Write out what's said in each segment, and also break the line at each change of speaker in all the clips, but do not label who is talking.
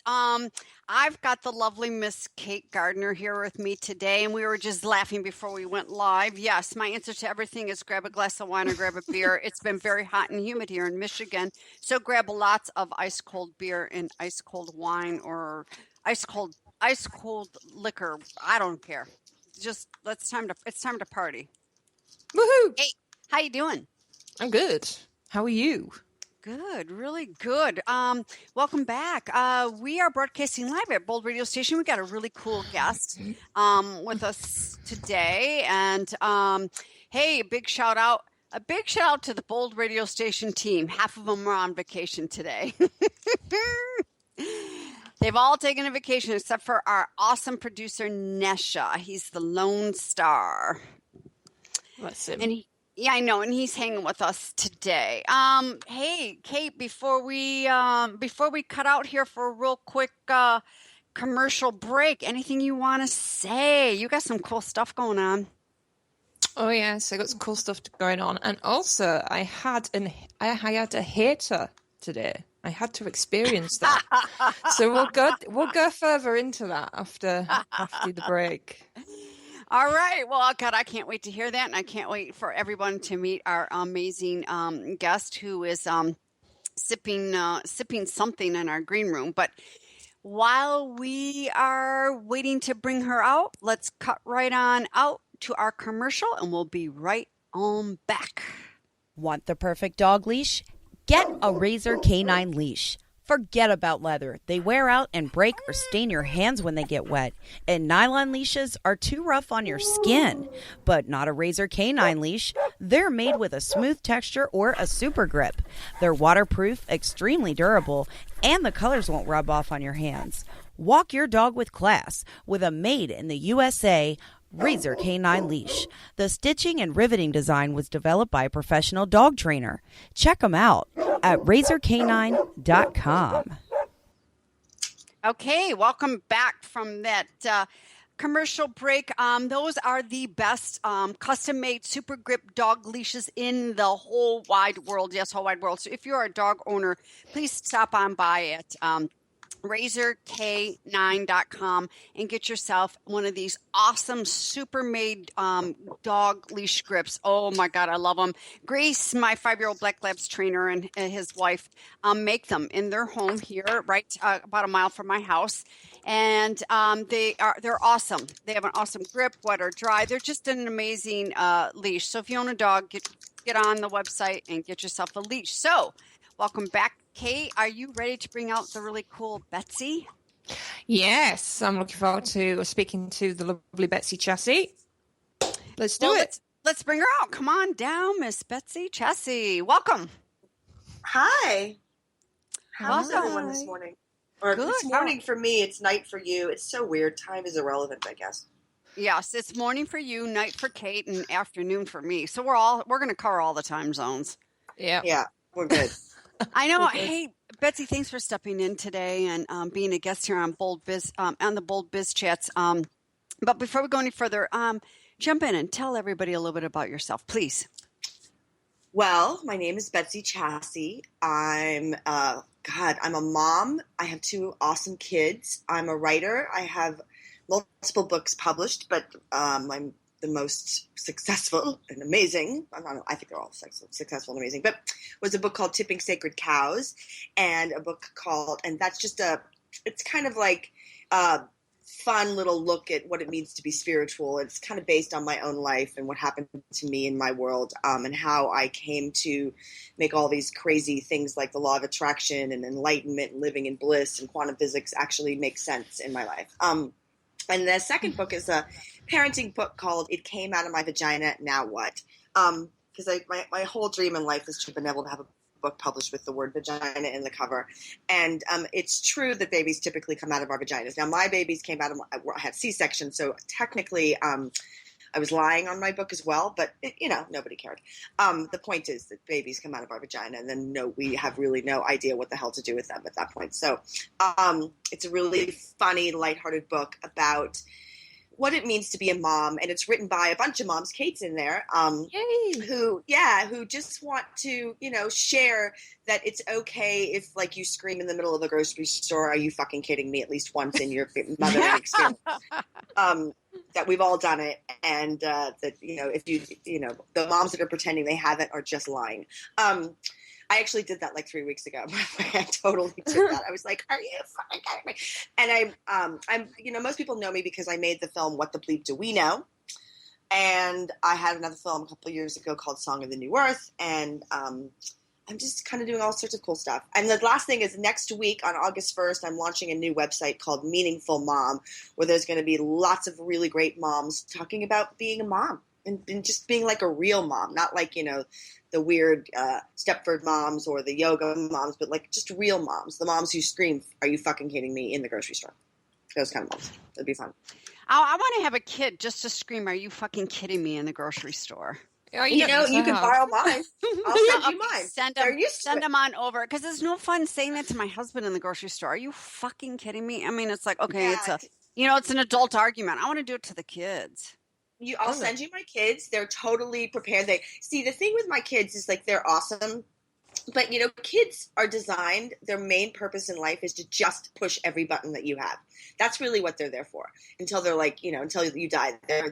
Yes. I've got the lovely Miss Kate Gardner here with me today, and we were just laughing before we went live. Yes, my answer to everything is grab a glass of wine or grab a beer. It's been very hot and humid here in Michigan, so grab lots of ice cold beer and ice cold wine or ice cold liquor. I don't care. Just it's time to party.
Woohoo!
Hey, how you doing?
I'm good. How are you?
Good, really good. Welcome back. We are broadcasting live at Bold Radio Station. We got a really cool guest with us today, and hey, a big shout out to the Bold Radio Station team. Half of them are on vacation today. They've all taken a vacation except for our awesome producer Nesha. He's the lone star.
Bless him.
And yeah, I know, and he's hanging with us today. Hey, Kate, before we cut out here for a real quick commercial break, anything you want to say? You got some cool stuff going on.
Oh yes, I got some cool stuff going on, and also I had a hater today. I had to experience that. So we'll go further into that after the break.
All right. Well, God, I can't wait to hear that, and I can't wait for everyone to meet our amazing guest who is sipping something in our green room. But while we are waiting to bring her out, let's cut right on out to our commercial, and we'll be right on back.
Want the perfect dog leash? Get a Razor K9 leash. Forget about leather. They wear out and break or stain your hands when they get wet. And nylon leashes are too rough on your skin. But not a Razor K9 leash. They're made with a smooth texture or a super grip. They're waterproof, extremely durable, and the colors won't rub off on your hands. Walk your dog with class with a made in the USA Razor K9 leash. The stitching and riveting design was developed by a professional dog trainer. Check them out at razork9.com.
Okay, welcome back from that commercial break. Those are the best custom-made super grip dog leashes in the whole wide world. Yes, whole wide world. So if you're a dog owner, please stop on by at razork9.com and get yourself one of these awesome super made dog leash grips. Oh my God, I love them. Grace, my 5-year-old Black Labs trainer, and his wife make them in their home here, right about a mile from my house. And they're awesome. They have an awesome grip, wet or dry. They're just an amazing leash. So if you own a dog, get on the website and get yourself a leash. So welcome back, Kate. Are you ready to bring out the really cool Betsy?
Yes, I'm looking forward to speaking to the lovely Betsy Chasse. Let's do it.
Let's bring her out. Come on down, Miss Betsy Chasse. Welcome.
Hi. How's everyone this morning? Or
Good.
This morning for me, it's night for you. It's so weird. Time is irrelevant, I guess.
Yes, it's morning for you, night for Kate, and afternoon for me. So we're going to cover all the time zones.
Yeah, we're good.
I know. Hey, Betsy, thanks for stepping in today and being a guest here on Bold Biz on the Bold Biz Chats. But before we go any further, jump in and tell everybody a little bit about yourself, please.
Well, my name is Betsy Chasse. I'm a mom. I have 2 awesome kids. I'm a writer. I have multiple books published, but I'm the most successful and amazing. I think they're all successful and amazing, but was a book called Tipping Sacred Cows, and a book called, and that's just it's kind of like a fun little look at what it means to be spiritual. It's kind of based on my own life and what happened to me in my world, and how I came to make all these crazy things like the law of attraction and enlightenment and living in bliss and quantum physics actually make sense in my life. And the second book is a parenting book called It Came Out of My Vagina, Now What? Because my whole dream in life is to have been able to have a book published with the word vagina in the cover. And it's true that babies typically come out of our vaginas. Now, my babies came out of I had C-section, so technically I was lying on my book as well, but nobody cared. The point is that babies come out of our vagina, and then we have really no idea what the hell to do with them at that point. So it's a really funny, lighthearted book about what it means to be a mom, and it's written by a bunch of moms. Kate's in there,
Yay.
who just want to, share that it's okay if, like, you scream in the middle of a grocery store, "Are you fucking kidding me?" at least once in your mothering experience. That we've all done it, and that, if the moms that are pretending they haven't are just lying. I actually did that like 3 weeks ago. I totally did that. I was like, "Are you fucking kidding me?" And I'm, most people know me because I made the film "What the Bleep Do We Know?" And I had another film a couple of years ago called "Song of the New Earth," and I'm just kind of doing all sorts of cool stuff. And the last thing is, next week on August 1st, I'm launching a new website called Meaningful Mom, where there's going to be lots of really great moms talking about being a mom and just being like a real mom, not like, the weird Stepford moms or the yoga moms, but like just real moms, the moms who scream, "Are you fucking kidding me?" in the grocery store. Those kind of moms. It'd be fun.
I want to have a kid just to scream, "Are you fucking kidding me?" in the grocery store.
Oh,
You can borrow mine. I'll send you mine.
Send them on over, because it's no fun saying that to my husband in the grocery store. "Are you fucking kidding me?" I mean, it's like, okay,
Yeah.
it's an adult argument. I want to do it to the kids.
I'll send you my kids. They're totally prepared. The thing with my kids is, like, they're awesome. But, kids are designed, their main purpose in life is to just push every button that you have. That's really what they're there for. Until they're like, until you die. They're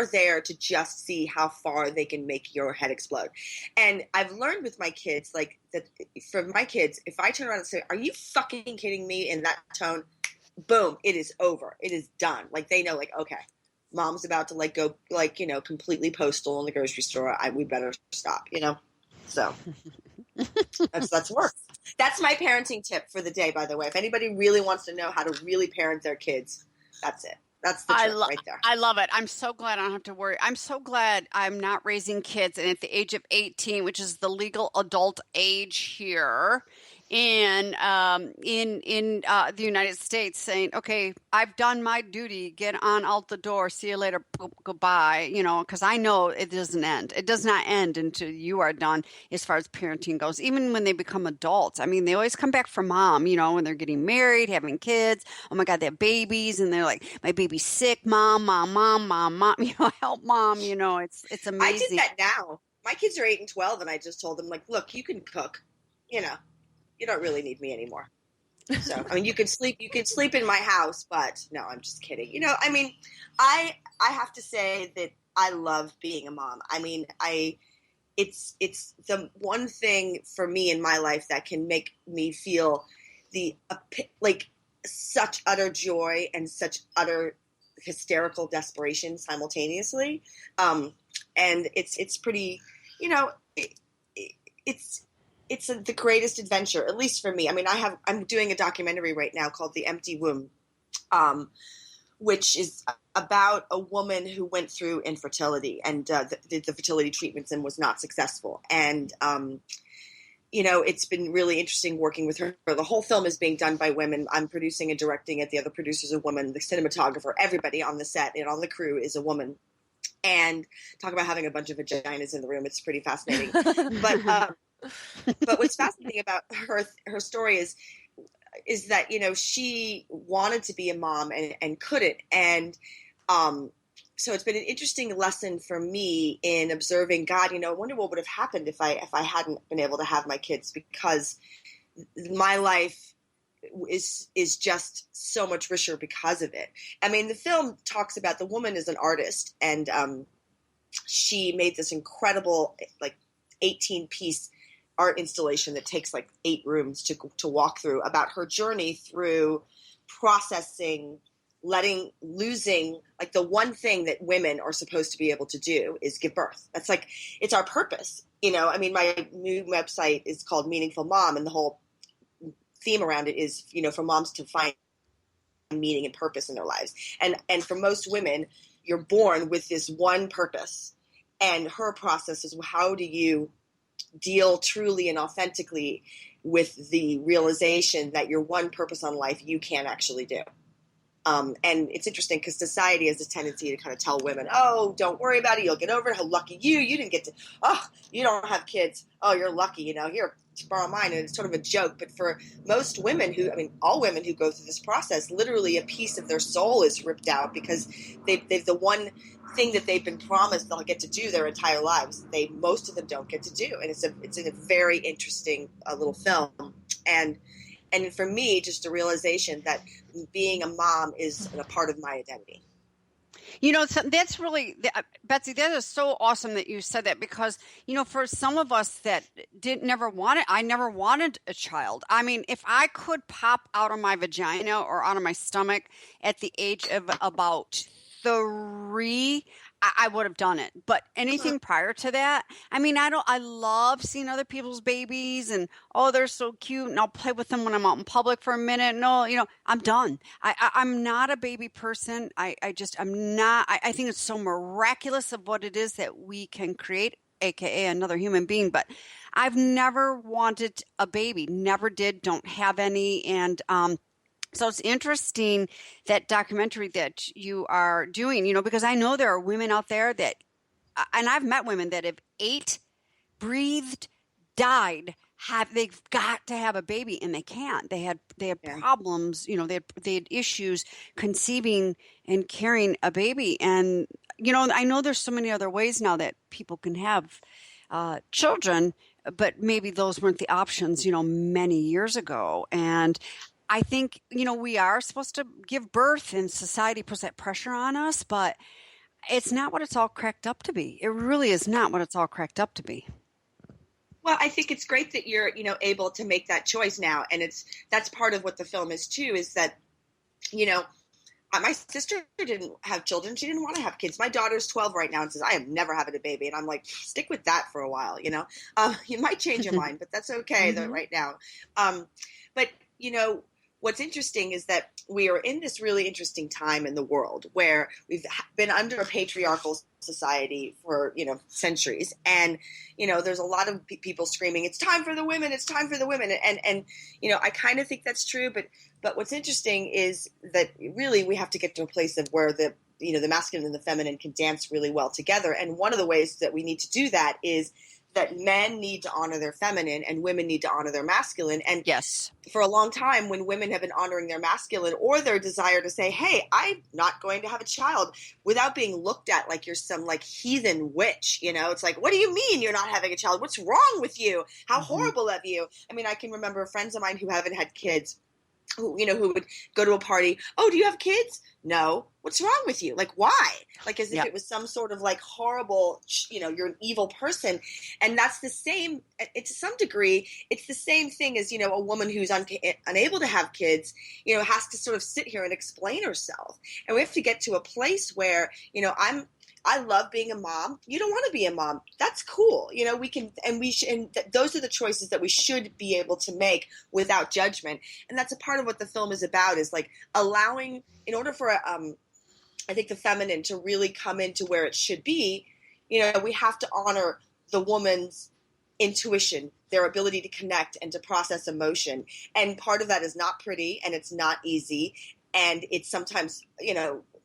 there to just see how far they can make your head explode. And I've learned with my kids, like, that for my kids, if I turn around and say, "Are you fucking kidding me?" in that tone, boom, it is over. It is done. Like, they know, like, okay, Mom's about to, like, go, like, completely postal in the grocery store. We better stop, So that's work. That's my parenting tip for the day, by the way. If anybody really wants to know how to really parent their kids, that's it. That's the trick right there.
I love it. I'm so glad I don't have to worry. I'm so glad I'm not raising kids, and at the age of 18, which is the legal adult age here in the United States, saying, "Okay, I've done my duty. Get on out the door. See you later. Goodbye." Because I know it doesn't end. It does not end until you are done as far as parenting goes. Even when they become adults, I mean, they always come back for mom. When they're getting married, having kids. Oh my God, they have babies, and they're like, "My baby's sick, mom, mom, mom, mom, mom." Help, mom. It's amazing.
I did that now. My kids are 8 and 12, and I just told them, like, "Look, you can cook. You don't really need me anymore." So, I mean, you can sleep in my house, but no, I'm just kidding. I mean, I have to say that I love being a mom. I mean, it's the one thing for me in my life that can make me feel like such utter joy and such utter hysterical desperation simultaneously. And it's pretty, it's the greatest adventure, at least for me. I mean, I'm doing a documentary right now called The Empty Womb, which is about a woman who went through infertility and did the fertility treatments and was not successful. And, it's been really interesting working with her. The whole film is being done by women. I'm producing and directing it. The other producers are women, the cinematographer, everybody on the set and on the crew is a woman. And talk about having a bunch of vaginas in the room. It's pretty fascinating. But what's fascinating about her story is that, she wanted to be a mom and couldn't. And so it's been an interesting lesson for me in observing God. I wonder what would have happened if I hadn't been able to have my kids, because my life is just so much richer because of it. I mean, the film talks about the woman is an artist, and she made this incredible, like, 18-piece art installation that takes like 8 rooms to walk through, about her journey through processing, losing, like, the one thing that women are supposed to be able to do is give birth. That's like, it's our purpose. I mean, my new website is called Meaningful Mom, and the whole theme around it is, for moms to find meaning and purpose in their lives. And for most women, you're born with this one purpose, and her process is, how do you deal truly and authentically with the realization that your one purpose on life you can't actually do. And it's interesting because society has a tendency to kind of tell women, oh, don't worry about it. You'll get over it. How lucky you didn't get to, oh, you don't have kids. Oh, you're lucky, here, to borrow mine. And it's sort of a joke. But for most women all women who go through this process, literally a piece of their soul is ripped out because they've the one thing that they've been promised they'll get to do their entire lives. Most of them don't get to do. And it's a very interesting little film. And for me, just a realization that being a mom is a part of my identity.
That's really, Betsy, that is so awesome that you said that because, for some of us that I never wanted a child. I mean, if I could pop out of my vagina or out of my stomach at the age of about 3, I would have done it. But anything prior to that, I love seeing other people's babies and, oh, they're so cute. And I'll play with them when I'm out in public for a minute. No, I'm done. I'm not a baby person. I'm not, I think it's so miraculous of what it is that we can create, AKA another human being. But I've never wanted a baby, never did, don't have any. And, so it's interesting, that documentary that you are doing, because I know there are women out there that, and I've met women that have ate, breathed, died, they've got to have a baby and they can't. They had problems, they had issues conceiving and carrying a baby. And, I know there's so many other ways now that people can have children, but maybe those weren't the options, many years ago. And I think, we are supposed to give birth and society puts that pressure on us, but it's not what it's all cracked up to be. It really is not what it's all cracked up to be.
Well, I think it's great that you're, able to make that choice now. And that's part of what the film is too, is that, my sister didn't have children. She didn't want to have kids. My daughter's 12 right now and says, I am never having a baby. And I'm like, stick with that for a while, you might change your mind, but that's okay right now. But, what's interesting is that we are in this really interesting time in the world where we've been under a patriarchal society for, centuries. And, there's a lot of people screaming, it's time for the women, it's time for the women. And I kind of think that's true. But what's interesting is that really we have to get to a place of where the masculine and the feminine can dance really well together. And one of the ways that we need to do that is that men need to honor their feminine and women need to honor their masculine. And
yes,
for a long time, when women have been honoring their masculine or their desire to say, hey, I'm not going to have a child, without being looked at like you're some like heathen witch, it's like, what do you mean you're not having a child? What's wrong with you? How horrible of you. I can remember friends of mine who haven't had kids who would go to a party. Oh, do you have kids? No. What's wrong with you? Like, why? Like, as if it was some sort of like horrible, you're an evil person. And that's the same, to some degree, it's the same thing as, a woman who's unable to have kids, has to sort of sit here and explain herself. And we have to get to a place where, I love being a mom. You don't want to be a mom. That's cool. We can, and we should, and those are the choices that we should be able to make without judgment. And that's a part of what the film is about, is like allowing, in order for, I think the feminine to really come into where it should be, we have to honor the woman's intuition, their ability to connect and to process emotion. And part of that is not pretty and it's not easy. And it's sometimes,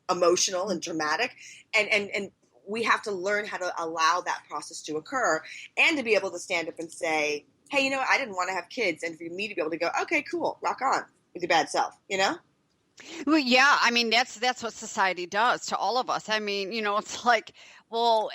emotional and dramatic, and we have to learn how to allow that process to occur and to be able to stand up and say, hey, I didn't want to have kids, and for me to be able to go, okay, cool, rock on with your bad self,
Well, yeah, that's what society does to all of us. It's like, well,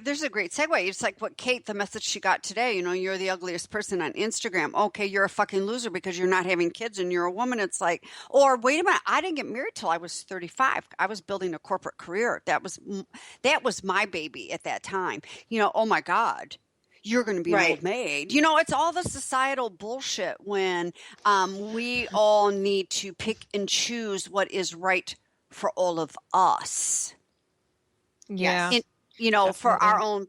there's a great segue. It's like what Kate, the message she got today, you're the ugliest person on Instagram. Okay, you're a fucking loser because you're not having kids and you're a woman. It's like, or wait a minute, I didn't get married till I was 35. I was building a corporate career. That was my baby at that time. Oh my God. You're going to be an old maid. It's all the societal bullshit when we all need to pick and choose what is right for all of us.
Yeah.
For our own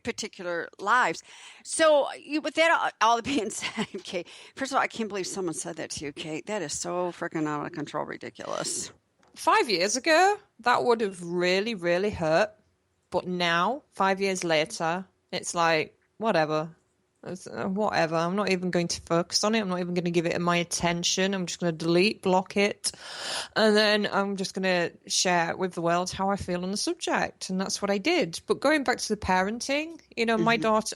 particular lives. So with that all being said, Kate, first of all, I can't believe someone said that to you, Kate. That is so freaking out of control, ridiculous.
5 years ago, that would have really, really hurt. But now, 5 years later, it's like, whatever. Whatever. I'm not even going to focus on it. I'm not even going to give it my attention. I'm just going to delete, block it. And then I'm just going to share with the world how I feel on the subject. And that's what I did. But going back to the parenting,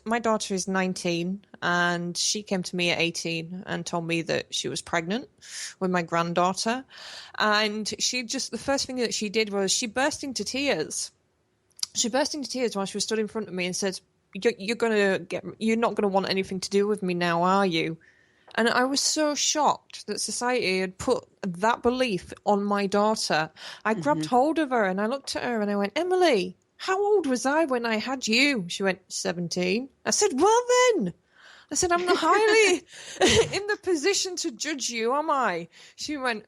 my daughter is 19 and she came to me at 18 and told me that she was pregnant with my granddaughter. And the first thing that she did was she burst into tears. She burst into tears while she was stood in front of me and said, you're not going to want anything to do with me now, are you? And I was so shocked that society had put that belief on my daughter. I grabbed hold of her and I looked at her and I went, Emily, how old was I when I had you? She went, 17. I said, well then. I said, I'm not highly in the position to judge you, am I? She went,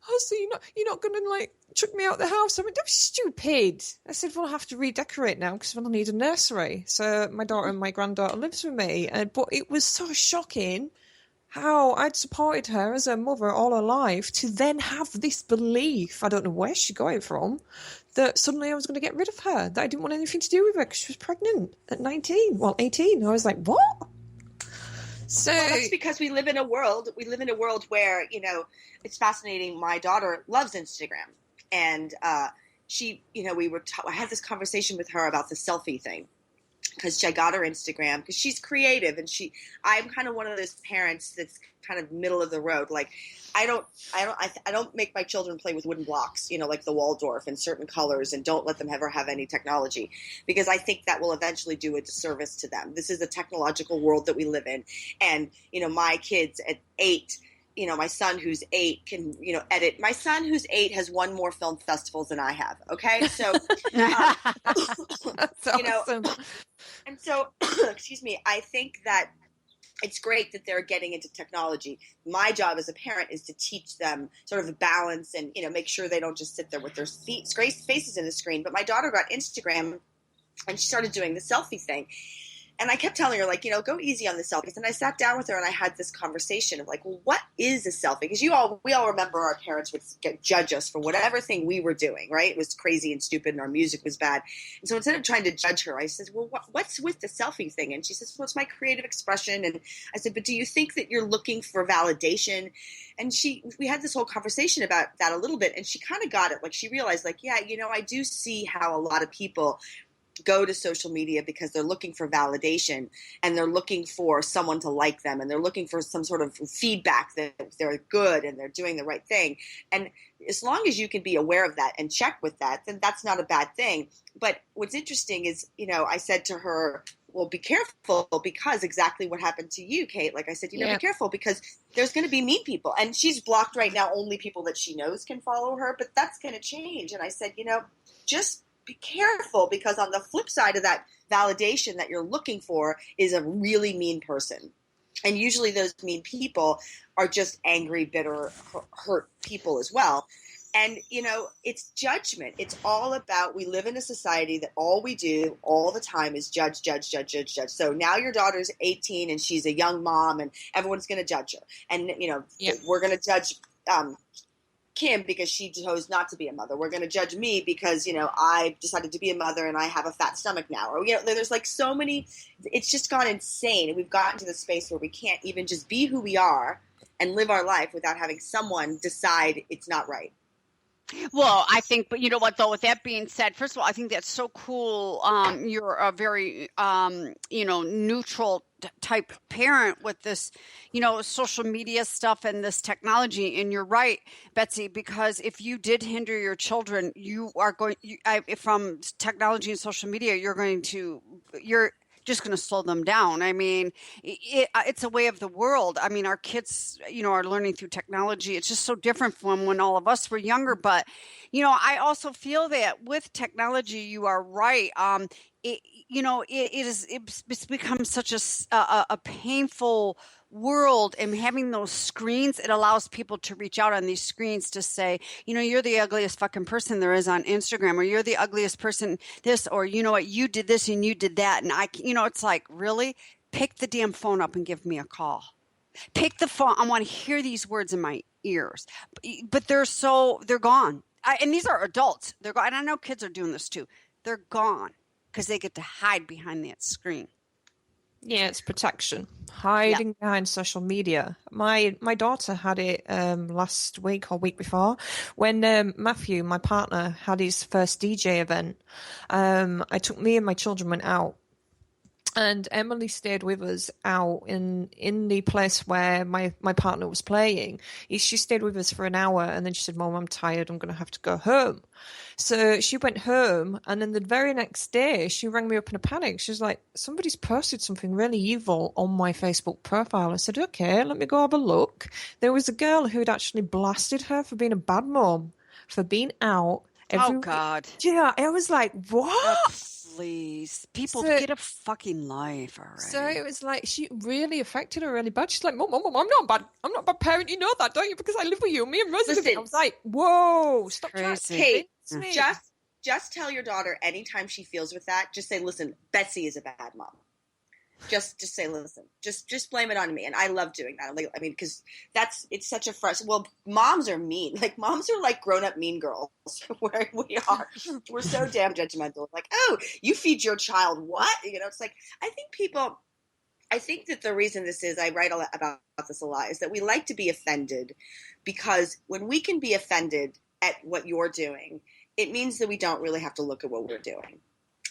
oh, so you're not going to chuck me out the house? I went, that was stupid. I said, well, I have to redecorate now because I'll need a nursery. So my daughter and my granddaughter lives with me. But it was so shocking how I'd supported her as a mother all her life to then have this belief, I don't know where she got it from, that suddenly I was going to get rid of her, that I didn't want anything to do with her because she was pregnant at 19. Well, 18. I was like, what? So
that's because we live in a world where, it's fascinating. My daughter loves Instagram. And she, I had this conversation with her about the selfie thing because I got her Instagram because she's creative and I'm kind of one of those parents that's kind of middle of the road. Like I don't make my children play with wooden blocks, like the Waldorf in certain colors, and don't let them ever have any technology because I think that will eventually do a disservice to them. This is a technological world that we live in. And, my kids at 8, my son who's 8 can, edit. My son who's 8 has won more film festivals than I have. Okay. So,
that's awesome.
And so, excuse me, I think that it's great that they're getting into technology. My job as a parent is to teach them sort of a balance and, make sure they don't just sit there with their faces in the screen. But my daughter got Instagram and she started doing the selfie thing. And I kept telling her, go easy on the selfies. And I sat down with her and I had this conversation of well, what is a selfie? Because we all remember our parents would judge us for whatever thing we were doing, right? It was crazy and stupid and our music was bad. And so instead of trying to judge her, I said, well, what's with the selfie thing? And she says, well, it's my creative expression. And I said, but do you think that you're looking for validation? And we had this whole conversation about that a little bit. And she kind of got it. She realized yeah, I do see how a lot of people go to social media because they're looking for validation and they're looking for someone to like them and they're looking for some sort of feedback that they're good and they're doing the right thing. And as long as you can be aware of that and check with that, then that's not a bad thing. But what's interesting is, I said to her, well, be careful because exactly what happened to you, Kate. Like I said, be careful because there's going to be mean people. And she's blocked right now. Only people that she knows can follow her, but that's going to change. And I said, just be careful because on the flip side of that validation that you're looking for is a really mean person. And usually those mean people are just angry, bitter, hurt people as well. And, it's judgment. It's all about, we live in a society that all we do all the time is judge, judge, judge, judge, judge. So now your daughter's 18 and she's a young mom and everyone's going to judge her. And, we're going to judge Kim because she chose not to be a mother. We're going to judge me because, I decided to be a mother and I have a fat stomach now. Or, there's so many, it's just gone insane. And we've gotten to the space where we can't even just be who we are and live our life without having someone decide it's not right.
Well, I think, but you know what, though, with that being said, first of all, I think that's so cool. You're a very, neutral type parent with this, social media stuff and this technology. And you're right, Betsy, because if you did hinder your children, you are going from technology and social media, you're just going to slow them down. I mean, it's a way of the world. I mean, our kids, are learning through technology. It's just so different from when all of us were younger. But, I also feel that with technology, you are right. It's become such a painful world, and having those screens, it allows people to reach out on these screens to say, you're the ugliest fucking person there is on Instagram, or you're the ugliest person this, or you know what, you did this and you did that. And it's like, really? Pick the damn phone up and give me a call. Pick the phone. I want to hear these words in my ears, but they're gone. And these are adults. They're gone. And I know kids are doing this too. They're gone because they get to hide behind that screen.
Yeah, it's protection. Hiding behind social media. My daughter had it last week or week before when Matthew, my partner, had his first DJ event. I took me and my children went out. And Emily stayed with us out in the place where my partner was playing. She stayed with us for an hour, and then she said, "Mom, I'm tired. I'm going to have to go home." So she went home, and then the very next day, she rang me up in a panic. She was like, "Somebody's posted something really evil on my Facebook profile." I said, "Okay, let me go have a look." There was a girl who had actually blasted her for being a bad mom, for being out every
Oh
week.
God.
Yeah, I was like, "What?"
Please, people
So,
get a fucking life
So
already.
it was like she really affected her really bad. She's like, Mom, I'm not bad. I'm not a bad parent. You know that, don't you? Because I live with you. Me and Rosie live with you. I
Listen,
was like, whoa, stop trying to
Crazy.
Kate,
convince me.
just tell your daughter anytime she feels with that, just say, listen, Betsy is a bad mom. Just say, listen, just blame it on me. And I love doing that. I mean, because it's such a well, moms are mean. Like, moms are like grown-up mean girls where we are. We're so damn judgmental. Like, oh, you feed your child what? You know, it's like, I think that the reason this is, I write a lot about this a lot, is that we like to be offended, because when we can be offended at what you're doing, it means that we don't really have to look at what we're doing.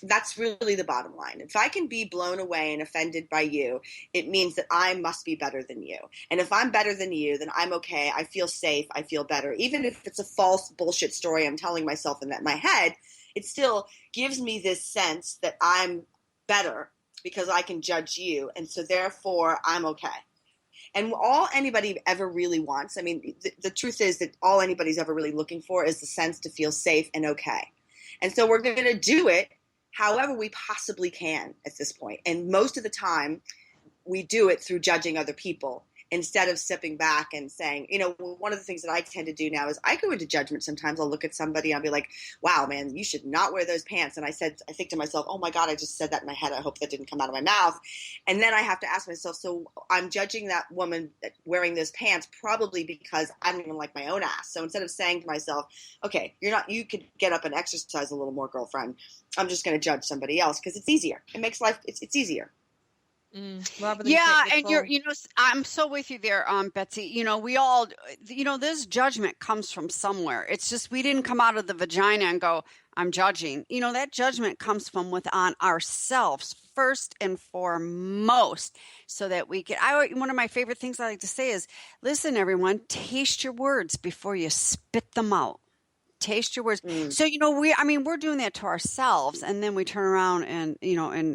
That's really the bottom line. If I can be blown away and offended by you, it means that I must be better than you. And if I'm better than you, then I'm okay. I feel safe. I feel better. Even if it's a false bullshit story I'm telling myself in my head, it still gives me this sense that I'm better because I can judge you. And so therefore I'm okay. And all anybody ever really wants, I mean, the truth is that all anybody's ever really looking for is the sense to feel safe and okay. And so we're going to do it however we possibly can at this point. And most of the time, we do it through judging other people instead of stepping back and saying, you know, one of the things that I tend to do now is I go into judgment sometimes. I'll look at somebody and I'll be like, wow, man, you should not wear those pants. And I think to myself, oh my God, I just said that in my head. I hope that didn't come out of my mouth. And then I have to ask myself, so I'm judging that woman wearing those pants probably because I don't even like my own ass. So instead of saying to myself, okay, you could get up and exercise a little more, girlfriend, I'm just going to judge somebody else because it's easier. It makes life, it's easier.
Yeah, and I'm so with you there, Betsy. You know, we all, this judgment comes from somewhere. It's just we didn't come out of the vagina and go, I'm judging. You know, that judgment comes from within ourselves first and foremost, so that we can. One of my favorite things I like to say is, listen, everyone, taste your words before you spit them out. Taste your words. So, we're doing that to ourselves, and then we turn around and,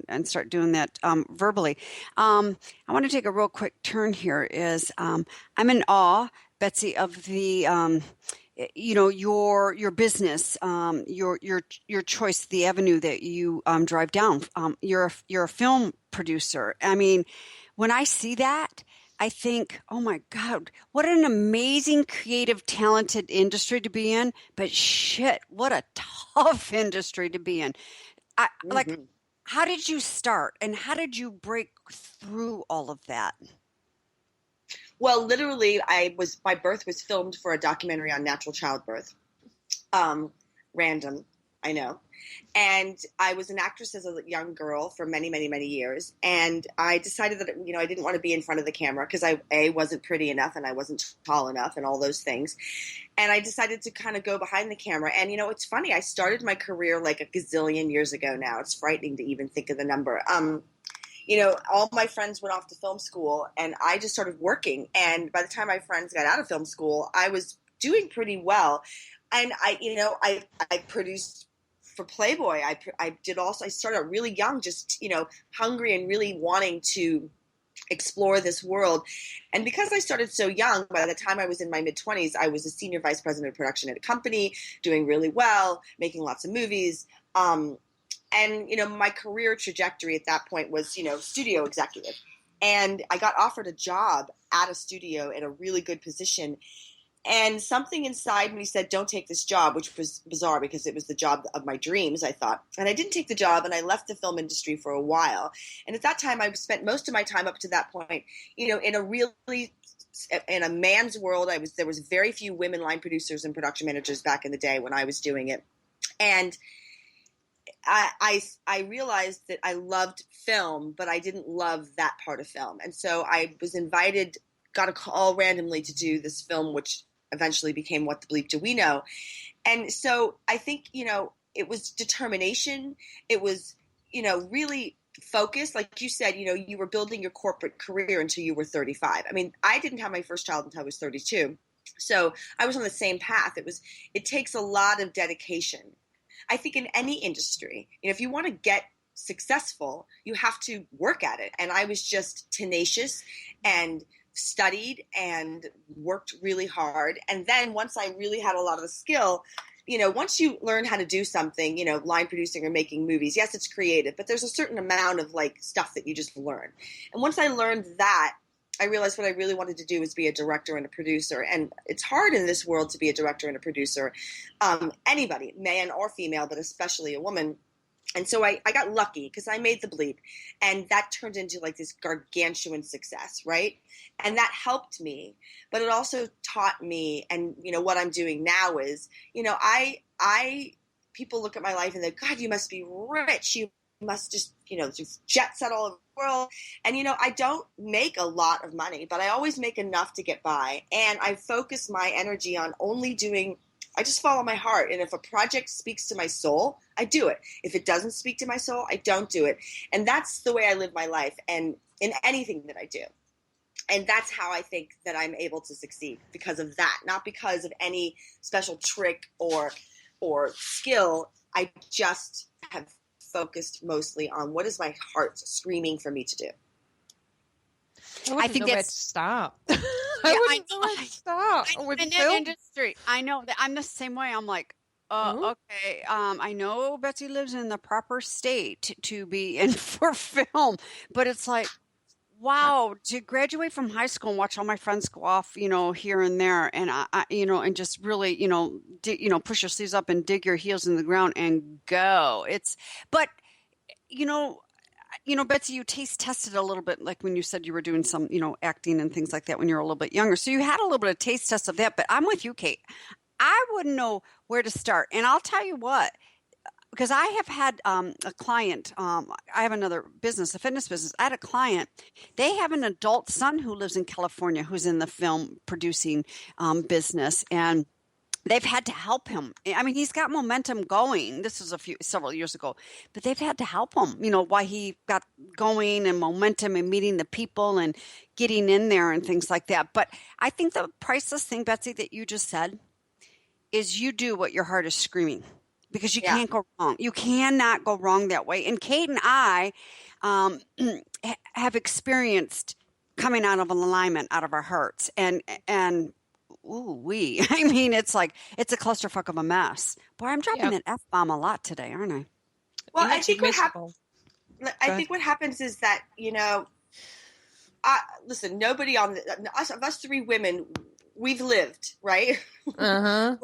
and start doing that verbally. I want to take a real quick turn here I'm in awe, Betsy, of the, your business, your choice, the avenue that you drive down. You're a film producer. I mean, when I see that, I think, oh my God, what an amazing, creative, talented industry to be in. But shit, what a tough industry to be in. Like, how did you start and how did you break through all of that?
Well, literally, my birth was filmed for a documentary on natural childbirth. Random, I know. And I was an actress as a young girl for many, many, many years. And I decided that, I didn't want to be in front of the camera because I wasn't pretty enough and I wasn't tall enough and all those things. And I decided to kind of go behind the camera. And, it's funny. I started my career like a gazillion years ago now. It's frightening to even think of the number. All my friends went off to film school and I just started working. And by the time my friends got out of film school, I was doing pretty well. And I produced for Playboy. I started out really young, just, hungry and really wanting to explore this world. And because I started so young, by the time I was in my mid-20s, I was a senior vice president of production at a company, doing really well, making lots of movies. And, my career trajectory at that point was, studio executive. And I got offered a job at a studio in a really good position. And something inside me said, don't take this job, which was bizarre because it was the job of my dreams, I thought. And I didn't take the job, and I left the film industry for a while. And at that time, I spent most of my time up to that point, in a man's world. There was very few women line producers and production managers back in the day when I was doing it. And I realized that I loved film, but I didn't love that part of film. And so I was invited, got a call randomly to do this film, which eventually became What the Bleep Do We Know? And so I think, it was determination. It was, really focused. Like you said, you were building your corporate career until you were 35. I mean, I didn't have my first child until I was 32. So I was on the same path. It takes a lot of dedication. I think in any industry, if you want to get successful, you have to work at it. And I was just tenacious and studied and worked really hard. And then once I really had a lot of the skill, once you learn how to do something, line producing or making movies, yes, it's creative, but there's a certain amount of like stuff that you just learn. And once I learned that, I realized what I really wanted to do was be a director and a producer. And it's hard in this world to be a director and a producer. Anybody, man or female, but especially a woman. And so I got lucky because I made The Bleep, and that turned into like this gargantuan success, right? And that helped me, but it also taught me, and what I'm doing now is, people look at my life and they go, God, you must be rich. You must just jet set all over the world. And, I don't make a lot of money, but I always make enough to get by. And I focus my energy on I just follow my heart. And if a project speaks to my soul, I do it. If it doesn't speak to my soul, I don't do it. And that's the way I live my life and in anything that I do. And that's how I think that I'm able to succeed, because of that, not because of any special trick or skill. I just have focused mostly on what is my heart screaming for me to do.
I think that's start. I wouldn't know where to start with
in
film.
Industry. I know that I'm the same way. I'm like, okay. I know Betsy lives in the proper state to be in for film, but it's like, wow, to graduate from high school and watch all my friends go off, here and there, and I and just really, push your sleeves up and dig your heels in the ground and go. But Betsy, you taste tested a little bit, like when you said you were doing some, acting and things like that when you were a little bit younger. So you had a little bit of taste test of that. But I'm with you, Kate. I wouldn't know where to start, and I'll tell you what. Because I have had a client, I have another business, a fitness business. I had a client. They have an adult son who lives in California who's in the film producing business, and they've had to help him. I mean, he's got momentum going. This was several years ago, but they've had to help him, why he got going and momentum and meeting the people and getting in there and things like that. But I think the priceless thing, Betsy, that you just said is you do what your heart is screaming. Because you can't go wrong. You cannot go wrong that way. And Kate and I have experienced coming out of an alignment out of our hearts. And I mean, it's like, it's a clusterfuck of a mess. Boy, I'm dropping that F-bomb a lot today, aren't I?
Well, I think what happens is that, listen, nobody on us three women, we've lived, right?
Uh-huh.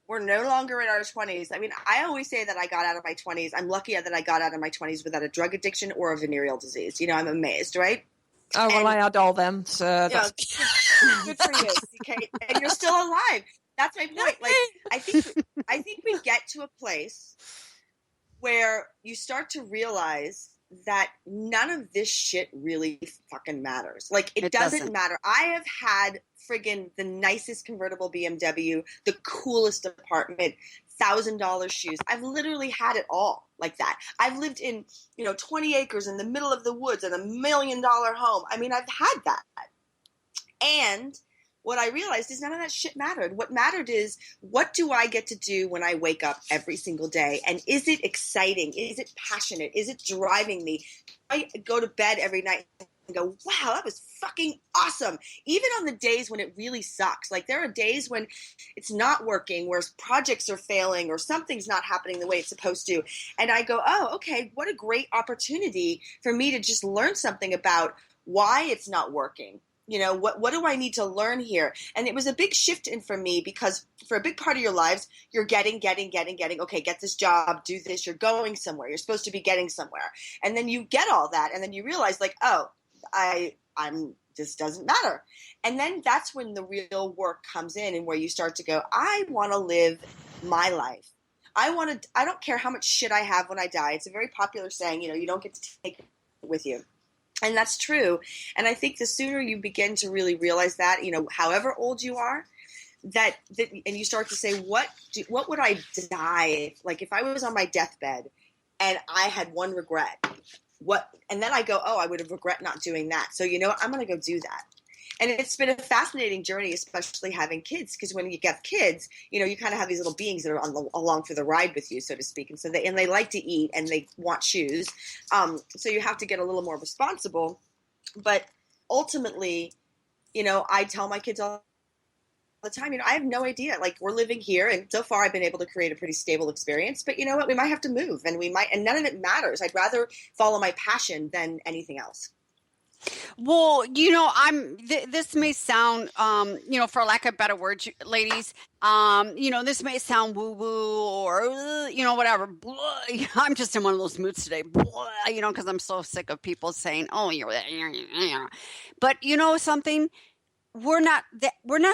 We're no longer in our 20s. I mean, I always say that I got out of my 20s. I'm lucky that I got out of my 20s without a drug addiction or a venereal disease. I'm amazed, right?
Oh, well, I had all them, so that's
good for you, okay? And you're still alive. That's my point. Like, I think we get to a place where you start to realize that none of this shit really fucking matters. Like, it doesn't matter. I have had friggin' the nicest convertible BMW, the coolest apartment, $1,000 shoes. I've literally had it all like that. I've lived in, 20 acres in the middle of the woods and $1 million home. I mean, I've had that. And what I realized is none of that shit mattered. What mattered is, what do I get to do when I wake up every single day? And is it exciting? Is it passionate? Is it driving me? I go to bed every night and go, wow, that was fucking awesome. Even on the days when it really sucks. Like, there are days when it's not working, where projects are failing or something's not happening the way it's supposed to. And I go, oh, okay, what a great opportunity for me to just learn something about why it's not working. What do I need to learn here? And it was a big shift in for me, because for a big part of your lives, you're getting. Okay, get this job, do this. You're going somewhere. You're supposed to be getting somewhere. And then you get all that. And then you realize, like, oh, this doesn't matter. And then that's when the real work comes in, and where you start to go, I want to live my life. I don't care how much shit I have when I die. It's a very popular saying, you don't get to take it with you. And that's true. And I think the sooner you begin to really realize that, however old you are, that and you start to say, what would I die like if I was on my deathbed and I had one regret? And then I go, oh, I would have regret not doing that. So you know what? I'm going to go do that. And it's been a fascinating journey, especially having kids, because when you get kids, you kind of have these little beings that are along for the ride with you, so to speak. And so they like to eat and they want shoes. So you have to get a little more responsible. But ultimately, I tell my kids all the time, I have no idea. Like, we're living here, and so far I've been able to create a pretty stable experience. But you know what? We might have to move, and none of it matters. I'd rather follow my passion than anything else.
Well, this may sound, for lack of better words, ladies, this may sound woo woo or, whatever. I'm just in one of those moods today, because I'm so sick of people saying, oh, but something. We're not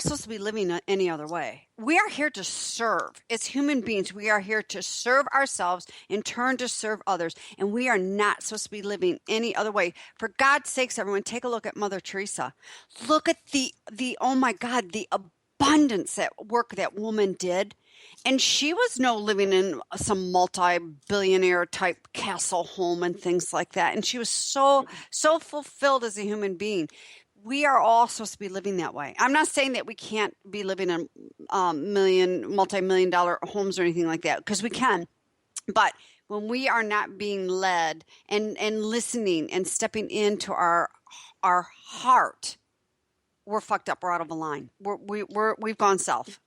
supposed to be living any other way. We are here to serve. As human beings, we are here to serve ourselves, in turn to serve others. And we are not supposed to be living any other way. For God's sakes, everyone, take a look at Mother Teresa. Look at the oh my God, the abundance at work that woman did. And she was living in some multi-billionaire type castle home and things like that. And she was so fulfilled as a human being. We are all supposed to be living that way. I'm not saying that we can't be living in multi-million-dollar homes or anything like that, because we can. But when we are not being led and listening and stepping into our heart, we're fucked up. We're out of a line. We've gone south.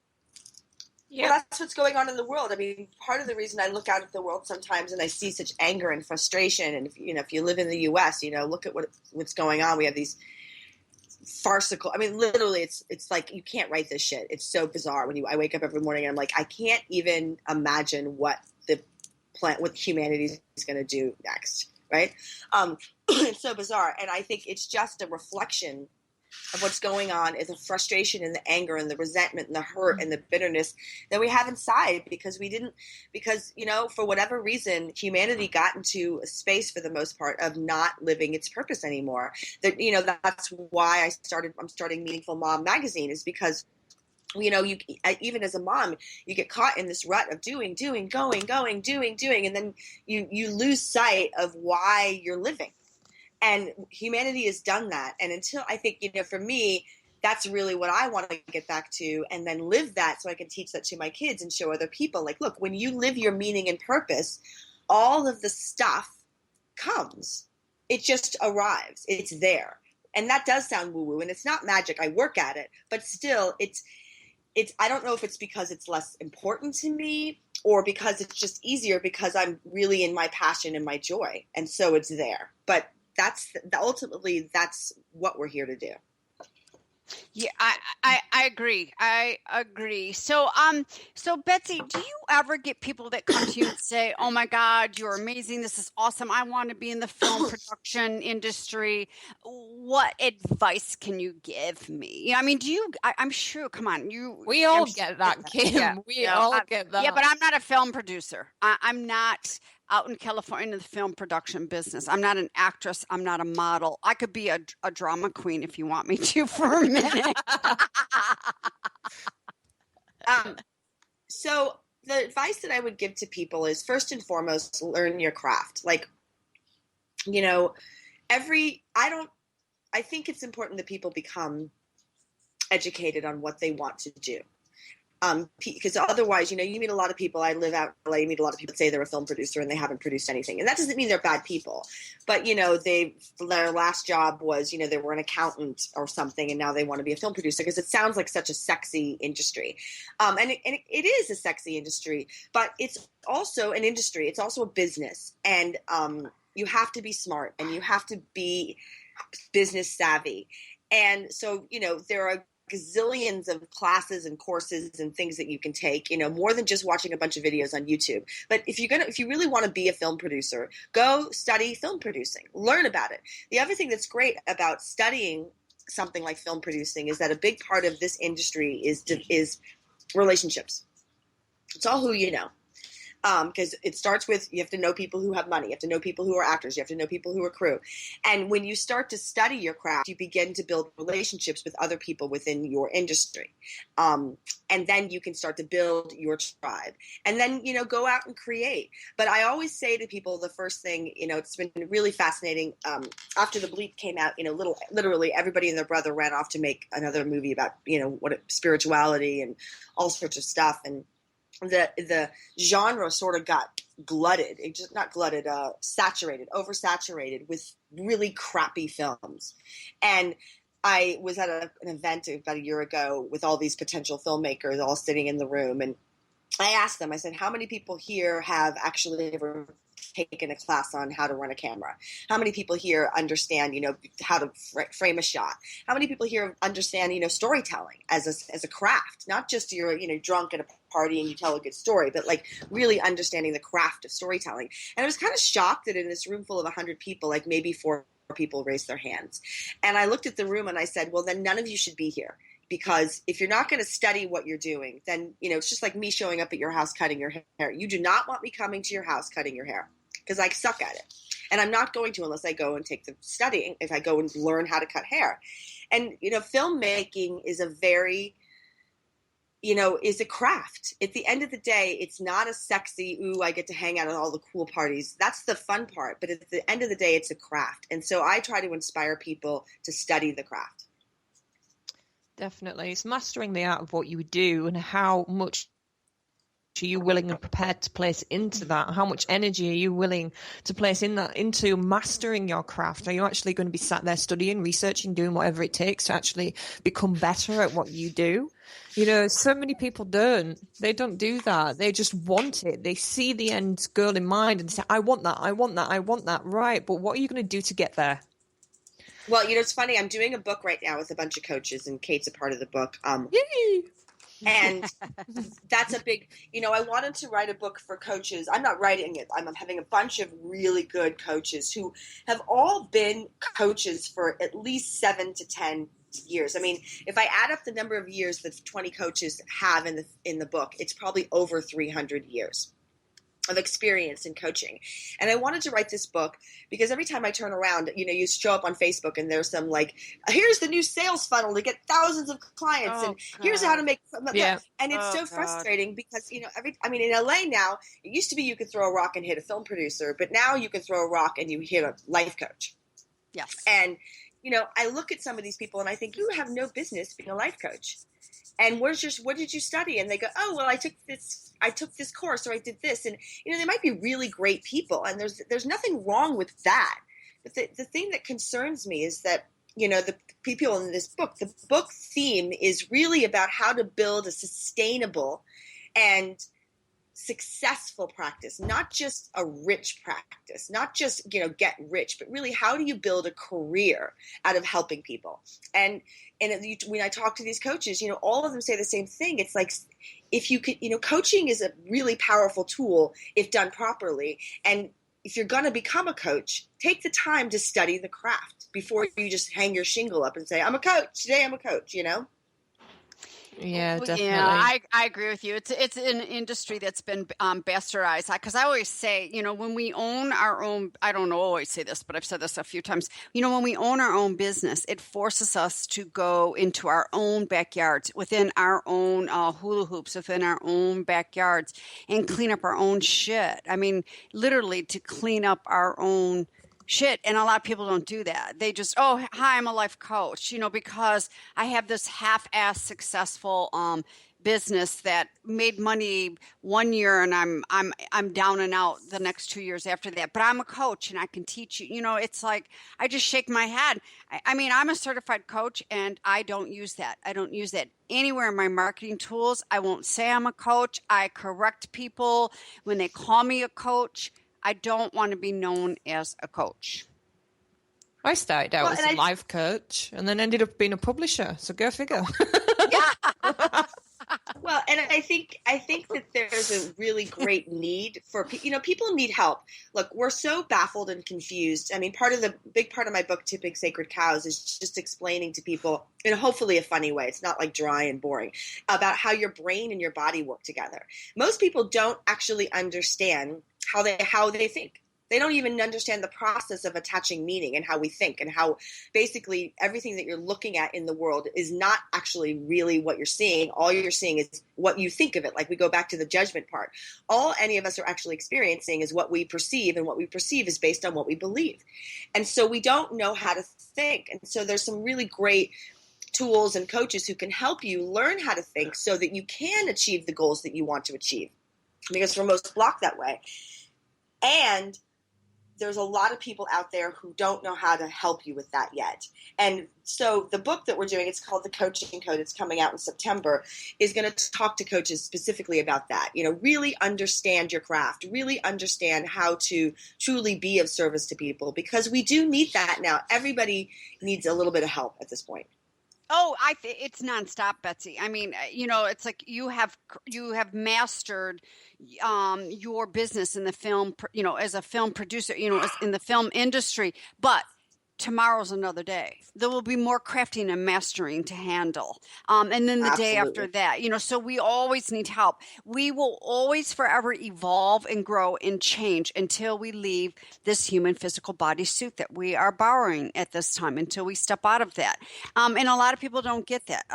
Yeah, well, that's what's going on in the world. I mean, part of the reason I look out at the world sometimes and I see such anger and frustration, and if you live in the U.S., look at what's going on. We have these farcical. I mean, literally, it's like you can't write this shit. It's so bizarre. I wake up every morning and I'm like, I can't even imagine what humanity is going to do next. Right? It's so bizarre, and I think it's just a reflection of what's going on, is the frustration and the anger and the resentment and the hurt and the bitterness that we have inside because for whatever reason, humanity got into a space for the most part of not living its purpose anymore. That's why I'm starting Meaningful Mom magazine, is because you even as a mom, you get caught in this rut of doing, going, doing, and then you lose sight of why you're living. And humanity has done that. And until I think, for me, that's really what I want to get back to, and then live that so I can teach that to my kids and show other people. Like, look, when you live your meaning and purpose, all of the stuff comes. It just arrives. It's there. And that does sound woo-woo, and it's not magic. I work at it. But still, it's I don't know if it's because it's less important to me or because it's just easier because I'm really in my passion and my joy. And so it's there. But ultimately that's what we're here to do.
Yeah, I agree. I agree. So Betsy, do you ever get people that come to you and say, "Oh my God, you're amazing. This is awesome. I want to be in the film production industry. What advice can you give me?" I mean, I'm sure. Come on,
we all get that, Kim.
Yeah,
we all get that.
Yeah, but I'm not a film producer. I'm not out in California in the film production business. I'm not an actress. I'm not a model. I could be a drama queen if you want me to for a minute.
So the advice that I would give to people is, first and foremost, learn your craft. Like, I think it's important that people become educated on what they want to do. Because otherwise, you meet a lot of people. I live out in LA. You meet a lot of people that say they're a film producer and they haven't produced anything. And that doesn't mean they're bad people. But, their last job was, they were an accountant or something, and now they want to be a film producer because it sounds like such a sexy industry. And it is a sexy industry, but it's also an industry. It's also a business. And you have to be smart and you have to be business savvy. And so, there are gazillions of classes and courses and things that you can take, more than just watching a bunch of videos on YouTube. But if you really want to be a film producer, go study film producing, learn about it. The other thing that's great about studying something like film producing is that a big part of this industry is relationships. It's all who you know. because it starts with, you have to know people who have money. You have to know people who are actors. You have to know people who are crew. And when you start to study your craft, you begin to build relationships with other people within your industry. And then you can start to build your tribe and then, go out and create. But I always say to people, the first thing, it's been really fascinating. After The Bleep came out, literally everybody and their brother ran off to make another movie about, spirituality and all sorts of stuff. And the genre sort of got glutted. It just not glutted, saturated, oversaturated with really crappy films. And I was at an event about a year ago with all these potential filmmakers all sitting in the room, and I asked them, I said, how many people here have actually ever taken a class on how to run a camera? How many people here understand, how to frame a shot? How many people here understand, storytelling as a craft? Not just you're, drunk at a party and you tell a good story, but like really understanding the craft of storytelling. And I was kind of shocked that in this room full of 100 people, like maybe 4 people raised their hands. And I looked at the room and I said, well, then none of you should be here. Because if you're not going to study what you're doing, then, it's just like me showing up at your house cutting your hair. You do not want me coming to your house cutting your hair because I suck at it. And I'm not going to unless I go and take the studying, if I go and learn how to cut hair. And, filmmaking is a very, is a craft. At the end of the day, it's not a sexy, ooh, I get to hang out at all the cool parties. That's the fun part. But at the end of the day, it's a craft. And so I try to inspire people to study the craft.
Definitely. It's mastering the art of what you do and how much are you willing and prepared to place into that? How much energy are you willing to place into mastering your craft? Are you actually going to be sat there studying, researching, doing whatever it takes to actually become better at what you do? So many people don't. They don't do that. They just want it. They see the end goal in mind and say, I want that, I want that, I want that. Right. But what are you going to do to get there?
Well, it's funny. I'm doing a book right now with a bunch of coaches, and Kate's a part of the book.
Yay!
And that's a big, I wanted to write a book for coaches. I'm not writing it. I'm having a bunch of really good coaches who have all been coaches for at least 7 to 10 years. I mean, if I add up the number of years that 20 coaches have in the book, it's probably over 300 years of experience in coaching. And I wanted to write this book because every time I turn around, you show up on Facebook and there's some like, here's the new sales funnel to get thousands of clients. And here's how to make, and it's so frustrating because, in LA now, it used to be you could throw a rock and hit a film producer, but now you can throw a rock and you hit a life coach.
Yes.
And, I look at some of these people and I think you have no business being a life coach. And what did you study? And they go, oh, well, I took this course, or I did this. And, they might be really great people. And there's nothing wrong with that. But the thing that concerns me is that, the people in this book, the book theme is really about how to build a sustainable and successful practice, not just a rich practice, not just, get rich, but really how do you build a career out of helping people? And when I talk to these coaches, all of them say the same thing. It's like, if you could, coaching is a really powerful tool if done properly. And if you're going to become a coach, take the time to study the craft before you just hang your shingle up and say, I'm a coach. Today I'm a coach,
Yeah, definitely.
Yeah, I agree with you. It's an industry that's been bastardized. Because I always say, when we own our own, I don't always say this, but I've said this a few times. When we own our own business, it forces us to go into our own backyards, within our own hula hoops, within our own backyards, and clean up our own shit. I mean, literally to clean up our own shit. And a lot of people don't do that. They just, oh, hi, I'm a life coach, because I have this half-ass successful business that made money one year and I'm down and out the next 2 years after that. But I'm a coach and I can teach you. It's like I just shake my head. I mean, I'm a certified coach and I don't use that. I don't use that anywhere in my marketing tools. I won't say I'm a coach. I correct people when they call me a coach. I don't want to be known as a coach.
I started out as a life coach and then ended up being a publisher. So go figure.
Yeah.
Well, and I think that there's a really great need for people need help. Look, we're so baffled and confused. I mean, big part of my book, Tipping Sacred Cows, is just explaining to people in hopefully a funny way. It's not like dry and boring, about how your brain and your body work together. Most people don't actually understand how they think. They don't even understand the process of attaching meaning and how we think, and how basically everything that you're looking at in the world is not actually really what you're seeing. All you're seeing is what you think of it. Like, we go back to the judgment part. All any of us are actually experiencing is what we perceive, and what we perceive is based on what we believe. And so we don't know how to think. And so there's some really great tools and coaches who can help you learn how to think so that you can achieve the goals that you want to achieve, because we're most blocked that way. And there's a lot of people out there who don't know how to help you with that yet. And so the book that we're doing, it's called The Coaching Code. It's coming out in September, is going to talk to coaches specifically about that. Really understand your craft, really understand how to truly be of service to people, because we do need that now. Everybody needs a little bit of help at this point.
Oh, it's nonstop, Betsy. I mean, it's like you have mastered your business in the film, as a film producer, as in the film industry. But tomorrow's another day. There will be more crafting and mastering to handle. And then the day after that, so we always need help. We will always forever evolve and grow and change until we leave this human physical body suit that we are borrowing at this time, until we step out of that. And a lot of people don't get that.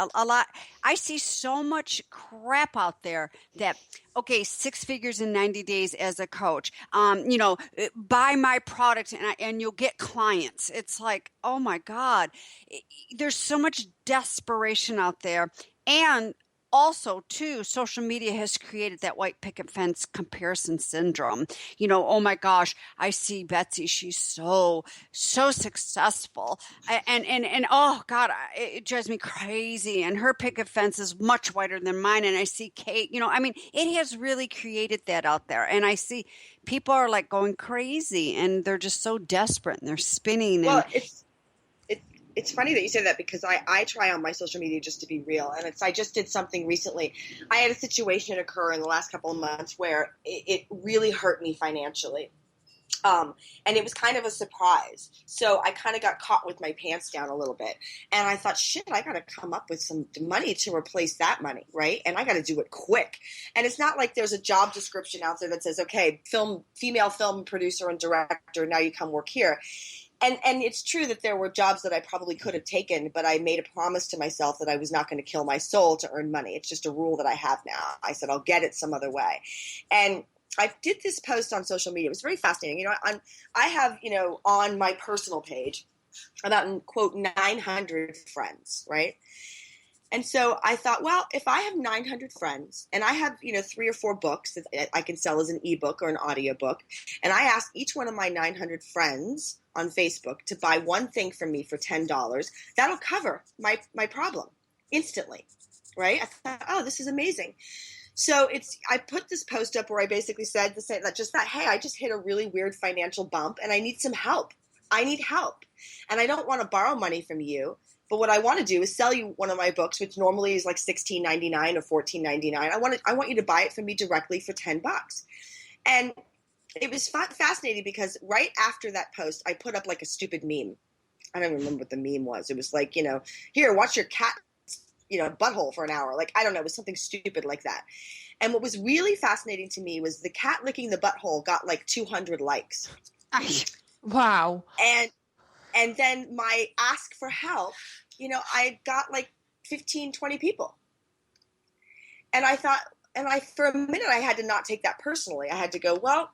I see so much crap out there that, okay, 6 figures in 90 days as a coach, buy my product and you'll get clients. It's like, oh my God, there's so much desperation out there. And also, too, social media has created that white picket fence comparison syndrome. Oh my gosh, I see Betsy. She's so successful. And oh God, it drives me crazy. And her picket fence is much wider than mine. And I see Kate, it has really created that out there. And I see people are like going crazy, and they're just so desperate, and they're spinning.
Well, it's funny that you say that, because I try on my social media just to be real. And I just did something recently. I had a situation occur in the last couple of months where it really hurt me financially. And it was kind of a surprise. So I kind of got caught with my pants down a little bit. And I thought, shit, I got to come up with some money to replace that money, right? And I got to do it quick. And it's not like there's a job description out there that says, okay, female film producer and director, now you come work here. And it's true that there were jobs that I probably could have taken, but I made a promise to myself that I was not going to kill my soul to earn money. It's just a rule that I have now. I said, I'll get it some other way. And I did this post on social media. It was very fascinating. I have, on my personal page about, quote, 900 friends, right? And so I thought, well, if I have 900 friends and I have, 3 or 4 books that I can sell as an ebook or an audiobook, and I ask each one of my 900 friends on Facebook to buy one thing from me for $10, that'll cover my problem instantly, right? I thought, oh, this is amazing. So I put this post up where I basically said hey, I just hit a really weird financial bump and I need some help. I need help. And I don't want to borrow money from you. But what I want to do is sell you one of my books, which normally is like $16.99 or $14.99. I want you to buy it from me directly for $10. And it was fascinating because right after that post, I put up like a stupid meme. I don't remember what the meme was. It was like, here, watch your cat, butthole for an hour. Like, I don't know. It was something stupid like that. And what was really fascinating to me was the cat licking the butthole got like 200 likes.
Wow.
And then my ask for help, I got like 15, 20 people. And I thought, for a minute, I had to not take that personally. I had to go, well,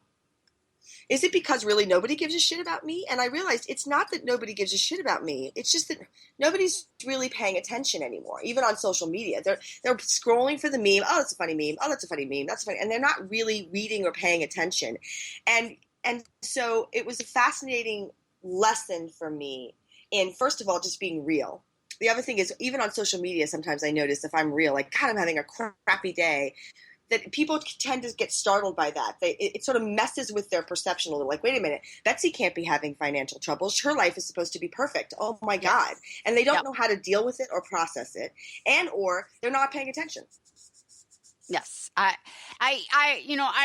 is it because really nobody gives a shit about me? And I realized it's not that nobody gives a shit about me. It's just that nobody's really paying attention anymore, even on social media. They're scrolling for the meme. Oh, that's a funny meme. Oh, that's a funny meme. That's funny. And they're not really reading or paying attention. And so it was a fascinating lesson for me in, first of all, just being real. The other thing is, even on social media, sometimes I notice if I'm real, like, God, I'm having a crappy day, that people tend to get startled by that. It sort of messes with their perception a little. Like, wait a minute, Betsy can't be having financial troubles. Her life is supposed to be perfect. Oh my God. And they don't know how to deal with it or process it, or they're not paying attention.
Yes, I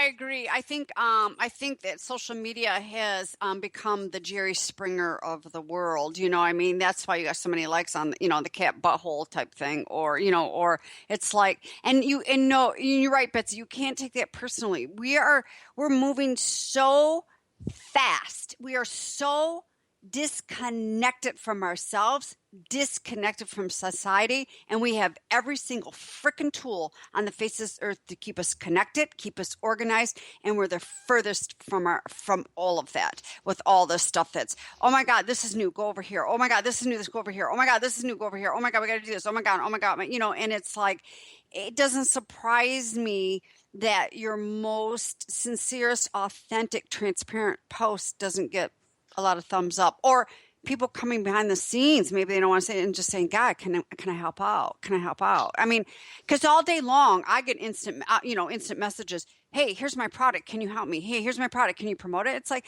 agree. I think that social media has become the Jerry Springer of the world. I mean, that's why you got so many likes on, the cat butthole type thing, or it's like, and no, you're right, Betsy. You can't take that personally. We're moving so fast. We are so disconnected from ourselves, disconnected from society, and we have every single freaking tool on the face of this earth to keep us connected, keep us organized, and we're the furthest from all of that with all this stuff that's, oh my God, this is new, go over here. Oh my God, this is new, this go over here. Oh my God, this is new, go over here. Oh my God, we got to do this. Oh my God, and it's like, it doesn't surprise me that your most sincerest, authentic, transparent post doesn't get a lot of thumbs up, or people coming behind the scenes. Maybe they don't want to say it and just saying, God, can I help out? Can I help out? I mean, because all day long I get instant messages. Hey, here's my product. Can you help me? Hey, here's my product. Can you promote it? It's like,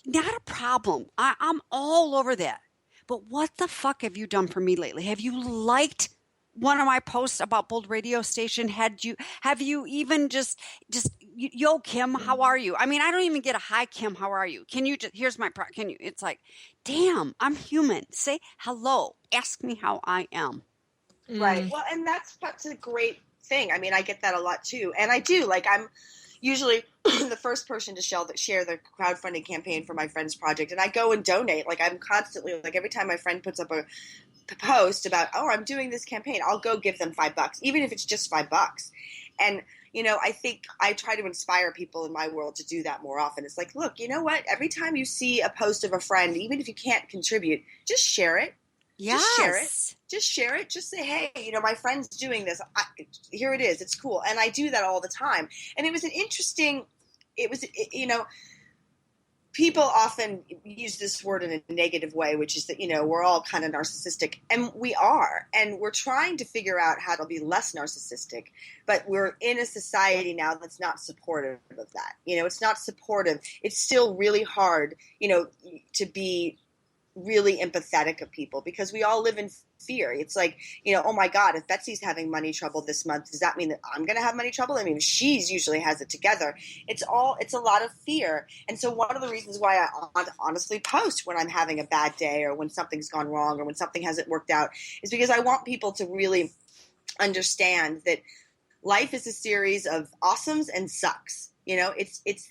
not a problem. I'm all over that. But what the fuck have you done for me lately? Have you liked one of my posts about Bold Radio Station? Have you even just yo, Kim, how are you? I mean, I don't even get a hi, Kim, how are you? Can you just, here's my product. Can you, it's like, damn, I'm human. Say hello. Ask me how I am.
Right. Well, and that's a great thing. I mean, I get that a lot too. And I do, like, I'm usually the first person to share the crowdfunding campaign for my friend's project. And I go and donate. Like, I'm constantly, like, every time my friend puts up a post about, oh, I'm doing this campaign, I'll go give them $5, even if it's just $5. And, I think I try to inspire people in my world to do that more often. It's like, look, you know what? Every time you see a post of a friend, even if you can't contribute, just share it.
Yes.
Just share it. Just say, hey, my friend's doing this. Here it is. It's cool. And I do that all the time. And it was people often use this word in a negative way, which is that, we're all kind of narcissistic, and we are, and we're trying to figure out how to be less narcissistic, but we're in a society now that's not supportive of that. It's not supportive. It's still really hard, to be really empathetic of people, because we all live in fear. It's like, oh my God, if Betsy's having money trouble this month, does that mean that I'm going to have money trouble? I mean, she's usually has it together. It's a lot of fear. And so one of the reasons why I honestly post when I'm having a bad day, or when something's gone wrong, or when something hasn't worked out, is because I want people to really understand that life is a series of awesomes and sucks.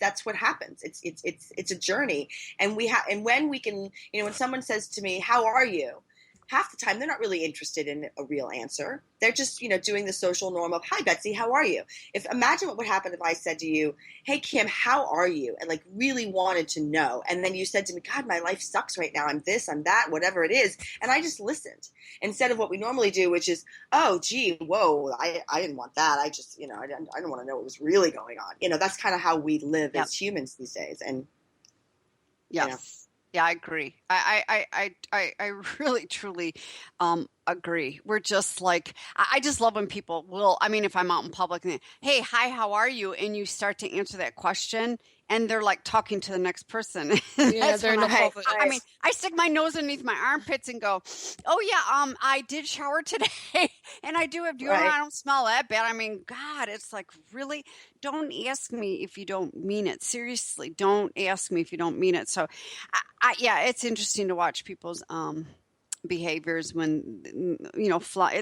That's what happens. It's a journey, and when we can, when someone says to me, "How are you?" half the time they're not really interested in a real answer. They're just, doing the social norm of, "Hi, Betsy, how are you?" Imagine what would happen if I said to you, "Hey, Kim, how are you?" and like really wanted to know. And then you said to me, "God, my life sucks right now. I'm this, I'm that, whatever it is." And I just listened instead of what we normally do, which is, "Oh, gee, whoa, I didn't want that. I just, I didn't want to know what was really going on." That's kind of how we live as humans these days. And
yes. Yeah, I agree. I really, truly agree. We're just like, I just love when people will, I mean, if I'm out in public and, hey, hi, how are you? And you start to answer that question, and they're like talking to the next person.
Yeah, they're not.
I mean, I stick my nose underneath my armpits and go, "Oh yeah, I did shower today, and I do have deodorant. I don't smell that bad." I mean, God, it's like, really, don't ask me if you don't mean it. Seriously, don't ask me if you don't mean it. So, yeah, it's interesting to watch people's behaviors when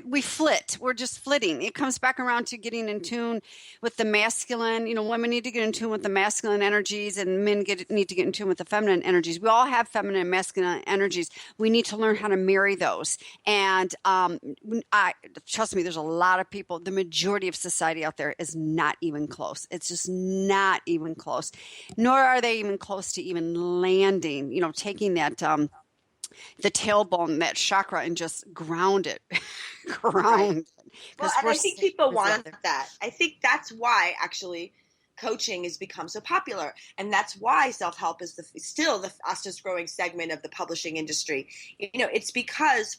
we flit. We're just flitting. It comes back around to getting in tune with the masculine. Women need to get in tune with the masculine energies, and men need to get in tune with the feminine energies. We all have feminine and masculine energies. We need to learn how to marry those. And trust me, there's a lot of people. The majority of society out there is not even close. It's just not even close. Nor are they even close to even landing. Taking that the tailbone, that chakra, and just ground it. Well,
and I think people want that. I think that's why actually coaching has become so popular, and that's why self-help is still the fastest growing segment of the publishing industry. It's because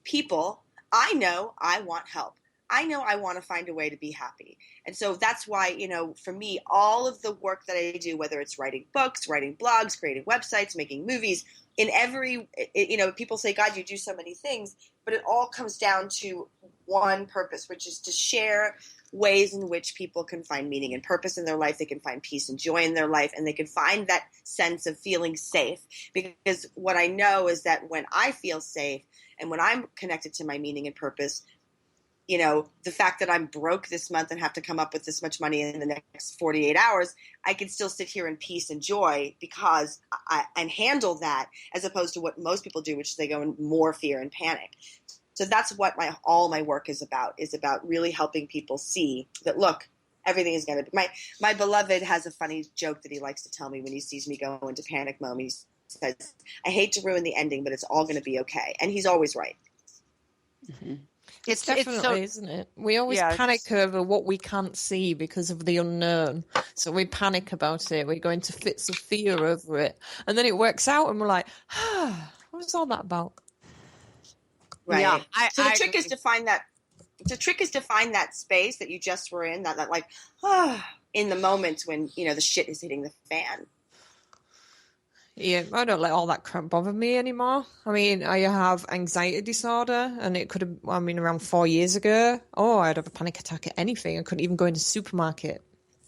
people, I know I want help. I know I want to find a way to be happy. And so that's why, for me, all of the work that I do, whether it's writing books, writing blogs, creating websites, making movies, people say, "God, you do so many things," but it all comes down to one purpose, which is to share ways in which people can find meaning and purpose in their life. They can find peace and joy in their life, and they can find that sense of feeling safe. Because what I know is that when I feel safe and when I'm connected to my meaning and purpose, you know, the fact that I'm broke this month and have to come up with this much money in the next 48 hours, I can still sit here in peace and joy because and handle that, as opposed to what most people do, which is they go in more fear and panic. So that's what all my work is about really helping people see that, look, everything is going to be. My beloved has a funny joke that he likes to tell me when he sees me go into panic mode. He says, I hate to ruin the ending, but it's all going to be okay. And he's always right.
Mm-hmm. It's definitely, isn't it? We always panic over what we can't see because of the unknown. So we panic about it. We go into fits of fear over it. And then it works out and we're like, what was all that about?
Right.
Yeah,
so the trick is to find that. The trick is to find that space that you just were in, that like, in the moments when, you know, the shit is hitting the fan.
Yeah, I don't let all that crap bother me anymore. I mean, I have anxiety disorder, and it could have, around 4 years ago, I'd have a panic attack at anything. I couldn't even go into the supermarket.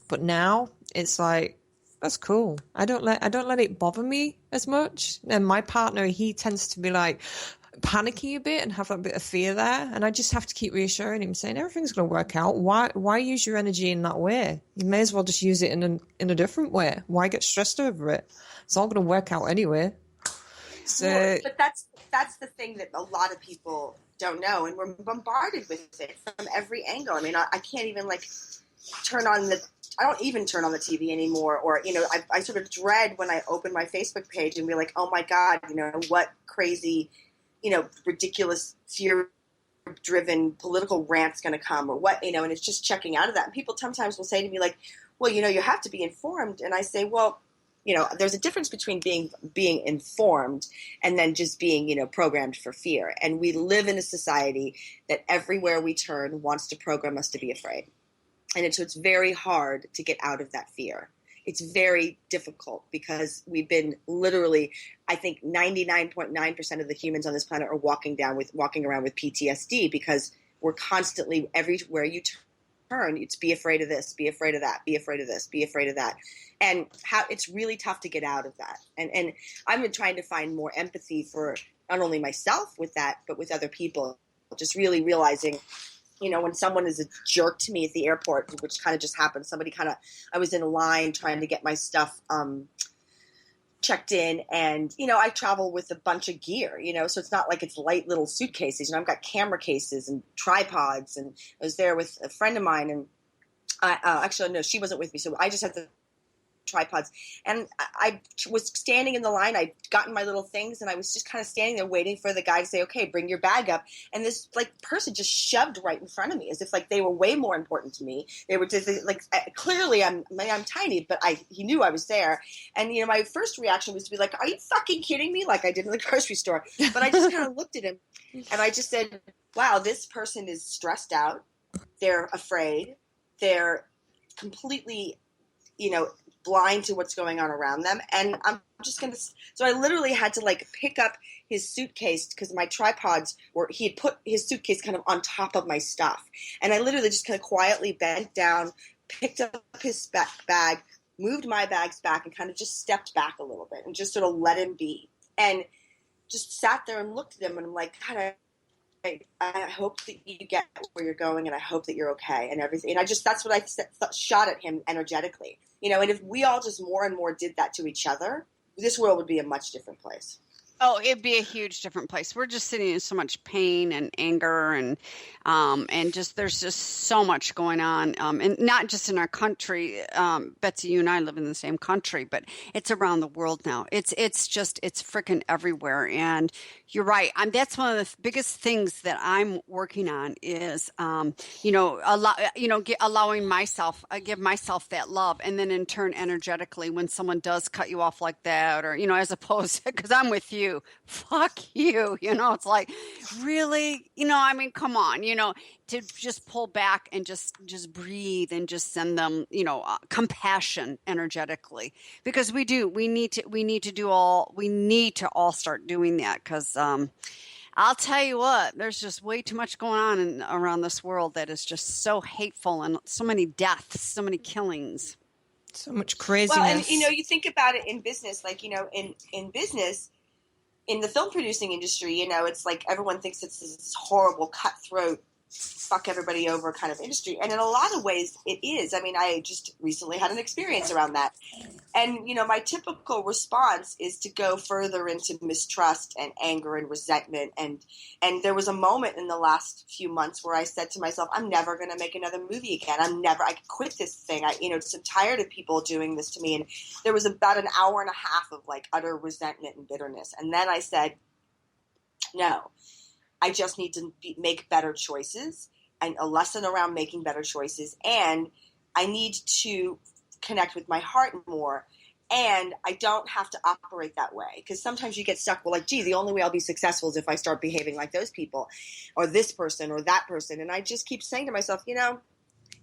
But now it's like, that's cool. I don't let it bother me as much. And my partner, he tends to be like panicky a bit and have that bit of fear there. And I just have to keep reassuring him, saying everything's going to work out. Why use your energy in that way? You may as well just use it in a different way. Why get stressed over it? It's all going to work out anyway. So,
but that's the thing that a lot of people don't know, and we're bombarded with it from every angle. I mean, I can't even I don't even turn on the TV anymore, or, you know, I sort of dread when I open my Facebook page and be like, oh my God, you know, what crazy, you know, ridiculous fear-driven political rant's going to come, or what, you know, and it's just checking out of that. And people sometimes will say to me like, well, you know, you have to be informed. And I say, well, you know, there's a difference between being informed and then just being, you know, programmed for fear. And we live in a society that everywhere we turn wants to program us to be afraid. And so it's very hard to get out of that fear. It's very difficult because we've been literally, I think 99.9% of the humans on this planet are walking around with PTSD, because we're constantly, everywhere you turn, it's be afraid of this, be afraid of that, be afraid of this, be afraid of that. And how it's really tough to get out of that. And I've been trying to find more empathy for not only myself with that, but with other people. Just really realizing, you know, when someone is a jerk to me at the airport, which kind of just happened, I was in a line trying to get my stuff checked in, and, you know, I travel with a bunch of gear, you know, so it's not like it's light little suitcases. You know, I've got camera cases and tripods, and I was there with a friend of mine, and actually, no, she wasn't with me, so I just had the tripods, and I was standing in the line. I'd gotten my little things, and I was just kind of standing there waiting for the guy to say, okay, bring your bag up. And this person just shoved right in front of me, as if they were way more important to me. They were just clearly I'm tiny, but he knew I was there. And, you know, my first reaction was to be like, are you fucking kidding me? Like I did in the grocery store. But I just kind of looked at him, and I just said, wow, this person is stressed out. They're afraid. They're completely, you know, blind to what's going on around them. And I'm just going to, so I literally had to pick up his suitcase, because my tripods he had put his suitcase kind of on top of my stuff. And I literally just kind of quietly bent down, picked up his bag, moved my bags back, and kind of just stepped back a little bit and just sort of let him be. And just sat there and looked at him, and I'm like, God, I hope that you get where you're going, and I hope that you're okay and everything. And that's what I shot at him energetically. You know, and if we all just more and more did that to each other, this world would be a much different place.
Oh, it'd be a huge different place. We're just sitting in so much pain and anger, and just there's just so much going on, and not just in our country. Betsy, you and I live in the same country, but it's around the world now. It's freaking everywhere, and you're right. That's one of the biggest things that I'm working on is, allowing myself, I give myself that love, and then in turn, energetically, when someone does cut you off like that, or, you know, as opposed to, because I'm with you. Fuck you. You know, it's like, really? You know, I mean, come on, you know, to just pull back and just breathe and just send them, you know, compassion energetically, because we need to all start doing that, because I'll tell you what, there's just way too much going on around this world that is just so hateful, and so many deaths, so many killings.
So much
Well,
craziness.
and you think about it in business, like in business, in the film producing industry, it's like everyone thinks it's this horrible, cutthroat, fuck everybody over kind of industry, and in a lot of ways, it is. I mean, I just recently had an experience around that, and my typical response is to go further into mistrust and anger and resentment, and there was a moment in the last few months where I said to myself, I'm never going to make another movie again. I could quit this thing. I'm tired of people doing this to me. And there was about an hour and a half of like utter resentment and bitterness. And then I said, no, I just need to make better choices, and a lesson around making better choices. And I need to connect with my heart more. And I don't have to operate that way, because sometimes you get stuck. Well, like, gee, the only way I'll be successful is if I start behaving like those people or this person or that person. And I just keep saying to myself,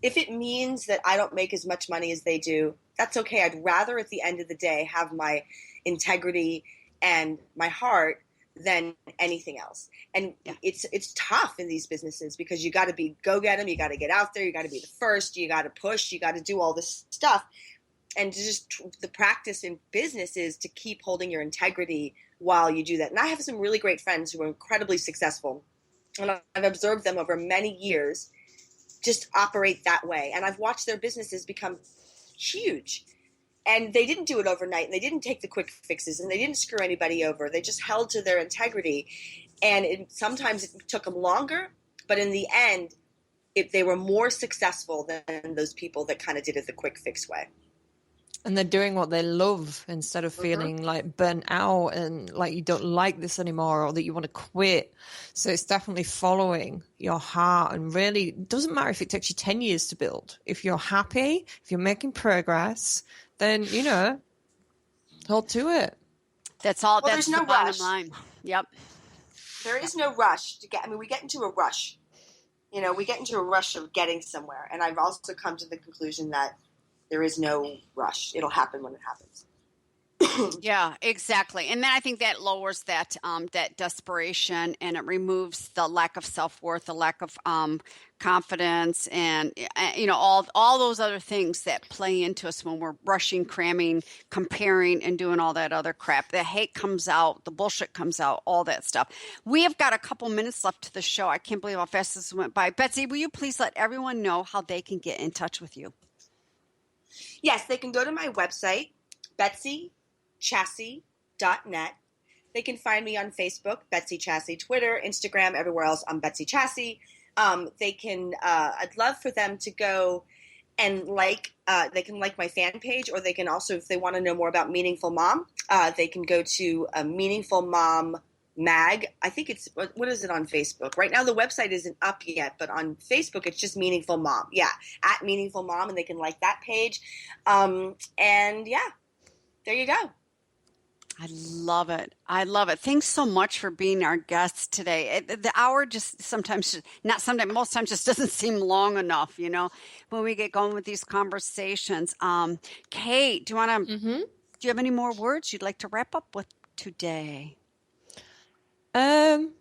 if it means that I don't make as much money as they do, that's okay. I'd rather at the end of the day have my integrity and my heart than anything else. And it's tough in these businesses, because you got to go get them. You got to get out there. You got to be the first. You got to push. You got to do all this stuff. And just the practice in business is to keep holding your integrity while you do that. And I have some really great friends who are incredibly successful, and I've observed them over many years just operate that way. And I've watched their businesses become huge. And they didn't do it overnight, and they didn't take the quick fixes, and they didn't screw anybody over. They just held to their integrity. And sometimes it took them longer, but in the end, they were more successful than those people that kind of did it the quick fix way.
And they're doing what they love instead of feeling like burnt out and like you don't like this anymore, or that you want to quit. So it's definitely following your heart, and really it doesn't matter if it takes you 10 years to build. If you're happy, if you're making progress, then, hold to it.
That's all.
Well,
that's
there's no
the bottom
rush.
line. Yep.
There is no rush to get. We get into a rush. We get into a rush of getting somewhere. And I've also come to the conclusion that there is no rush. It'll happen when it happens.
Yeah, exactly. And then I think that lowers that desperation, and it removes the lack of self-worth, the lack of confidence, and all those other things that play into us when we're rushing, cramming, comparing, and doing all that other crap. The hate comes out, the bullshit comes out, all that stuff. We have got a couple minutes left to the show. I can't believe how fast this went by. Betsy, will you please let everyone know how they can get in touch with you?
Yes, they can go to my website, BetsyChasse.net. They can find me on Facebook, Betsy Chasse, Twitter, Instagram, everywhere else. I'm Betsy Chasse. They can. I'd love for them to go and they can like my fan page, or they can also, if they want to know more about Meaningful Mom, they can go to Meaningful Mom Mag. I think it's, what is it on Facebook? Right now the website isn't up yet, but on Facebook it's just Meaningful Mom. Yeah, at Meaningful Mom, and they can like that page. And yeah, there you go.
I love it. I love it. Thanks so much for being our guest today. The hour just most times just doesn't seem long enough, when we get going with these conversations. Kate, do you have any more words you'd like to wrap up with today?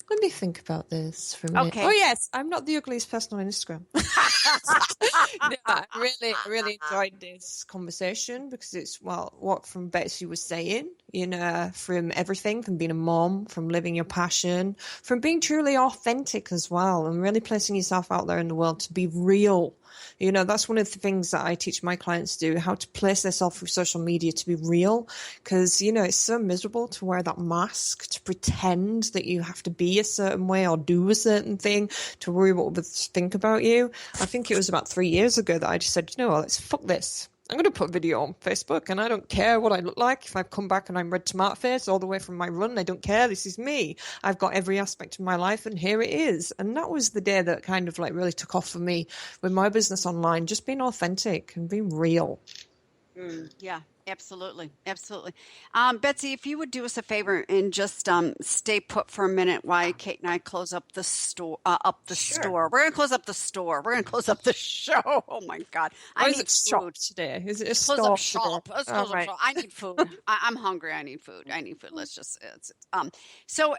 Let me think about this for a minute.
Okay.
Oh yes, I'm not the ugliest person on Instagram. No, I really enjoyed this conversation, because it's what from Betsy was saying, from everything, from being a mom, from living your passion, from being truly authentic as well, and really placing yourself out there in the world to be real. That's one of the things that I teach my clients to do, how to place themselves through social media to be real. Because, it's so miserable to wear that mask, to pretend that you have to be a certain way or do a certain thing to worry what others think about you. I think it was about 3 years ago that I just said, let's fuck this. I'm going to put a video on Facebook, and I don't care what I look like. If I've come back and I'm red tomato face all the way from my run, I don't care. This is me. I've got every aspect of my life, and here it is. And that was the day that kind of really took off for me with my business online, just being authentic and being real.
Yeah. Absolutely, absolutely. Betsy, if you would do us a favor and just stay put for a minute while Kate and I close up the store.
Sure.
We're gonna close up the store. We're gonna close up the show. Oh my God, I
Or is
need
it shop
food.
today? Is it a
Close
store
up shop.
today?
Let's
Oh,
close up
right.
shop. I need food. I'm hungry. I need food. I need food. Let's just So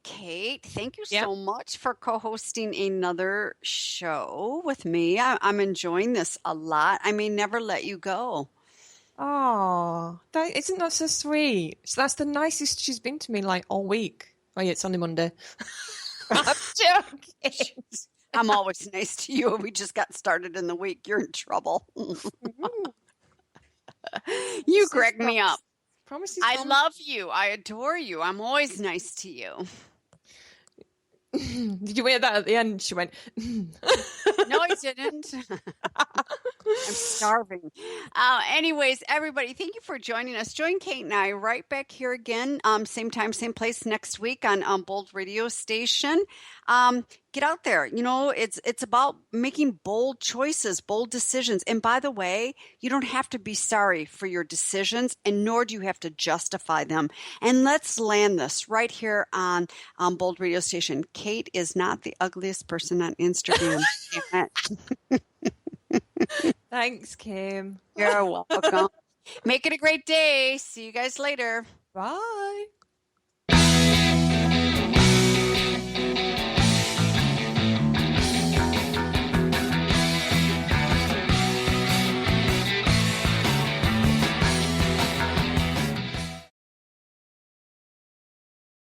Kate, thank you
Yeah.
so much for co-hosting another show with me. I'm enjoying this a lot. I may never let you go.
Oh, isn't that so sweet? So that's the nicest she's been to me like all week. Oh yeah, it's only Monday. I'm joking.
I'm always nice to you. We just got started in the week. You're in trouble. You crack me up.
Promises.
I love you. I adore you. I'm always nice to you.
Did you hear that at the end? She went.
No, I didn't. I'm starving. Anyways, everybody, thank you for joining us. Join Kate and I right back here again, same time, same place next week on Bold Radio Station. Get out there. You know, it's about making bold choices, bold decisions. And by the way, you don't have to be sorry for your decisions, and nor do you have to justify them. And let's land this right here on Bold Radio Station. Kate is not the ugliest person on Instagram.
Thanks, Kim.
You're welcome. Make it a great day. See you guys later.
Bye.